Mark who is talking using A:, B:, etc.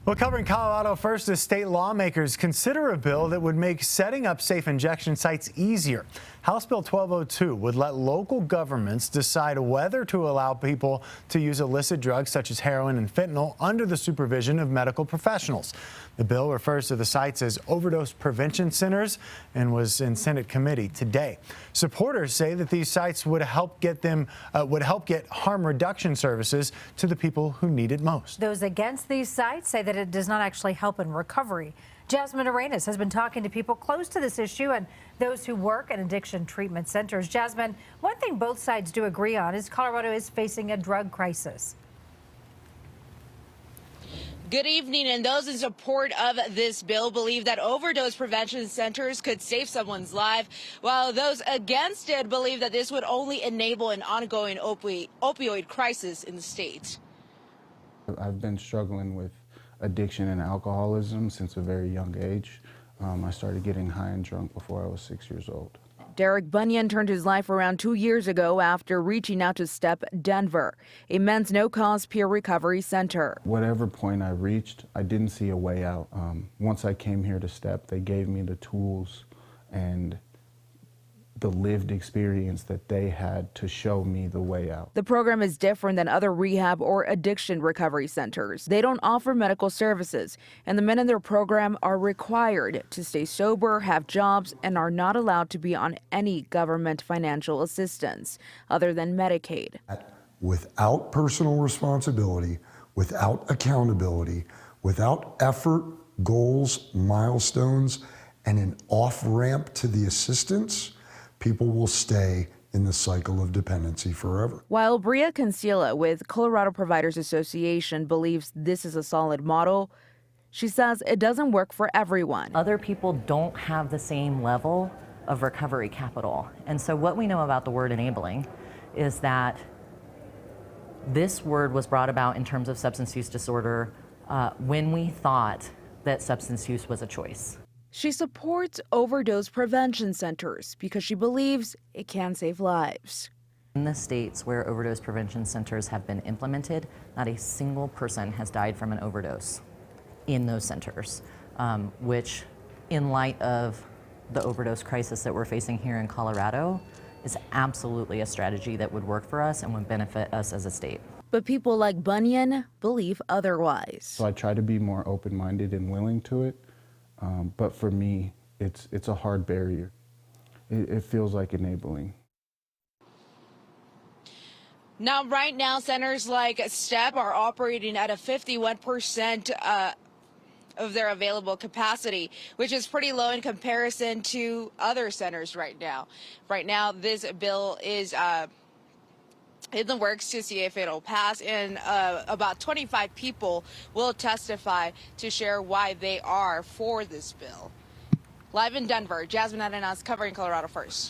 A: Well, covering Colorado first as state lawmakers consider a bill that would make setting up safe injection sites easier. House Bill 1202 would let local governments decide whether to allow people to use illicit drugs such as heroin and fentanyl under the supervision of medical professionals. The bill refers to the sites as overdose prevention centers and was in Senate committee today. Supporters say that these sites would help get harm reduction services to the people who need it most.
B: Those against these sites say that it does not actually help in recovery. Jasmine Arenas has been talking to people close to this issue and those who work in addiction treatment centers. Jasmine, one thing both sides do agree on is Colorado is facing a drug crisis.
C: Good evening, and those in support of this bill believe that overdose prevention centers could save someone's life, while those against it believe that this would only enable an ongoing opioid crisis in the state.
D: I've been struggling with addiction and alcoholism since a very young age. I started getting high and drunk before I was 6 years old.
E: Derek Bunyan turned his life around 2 years ago after reaching out to STEP Denver, a men's no-cost peer recovery center.
D: Whatever point I reached, I didn't see a way out. Once I came here to STEP, they gave me the tools and the lived experience that they had to show me the way out.
E: The program is different than other rehab or addiction recovery centers. They don't offer medical services, and the men in their program are required to stay sober, have jobs, and are not allowed to be on any government financial assistance other than Medicaid.
F: Without personal responsibility, without accountability, without effort, goals, milestones, and an off-ramp to the assistance, people will stay in the cycle of dependency forever.
E: While Bria Cancilla with Colorado Providers Association believes this is a solid model, she says it doesn't work for everyone.
G: Other people don't have the same level of recovery capital. And so what we know about the word enabling is that this word was brought about in terms of substance use disorder when we thought that substance use was a choice.
E: She supports overdose prevention centers because she believes it can save lives.
G: In the states where overdose prevention centers have been implemented, not a single person has died from an overdose in those centers, which in light of the overdose crisis that we're facing here in Colorado is absolutely a strategy that would work for us and would benefit us as a state.
E: But people like Bunyan believe otherwise.
D: So I try to be more open-minded and willing to it. But for me, it's a hard barrier. It feels like enabling.
C: Now, right now, centers like STEP are operating at a 51% of their available capacity, which is pretty low in comparison to other centers right now. Right now, this bill is in the works to see if it'll pass, and about 25 people will testify to share why they are for this bill. Live in Denver, Jasmine Arenas covering Colorado First.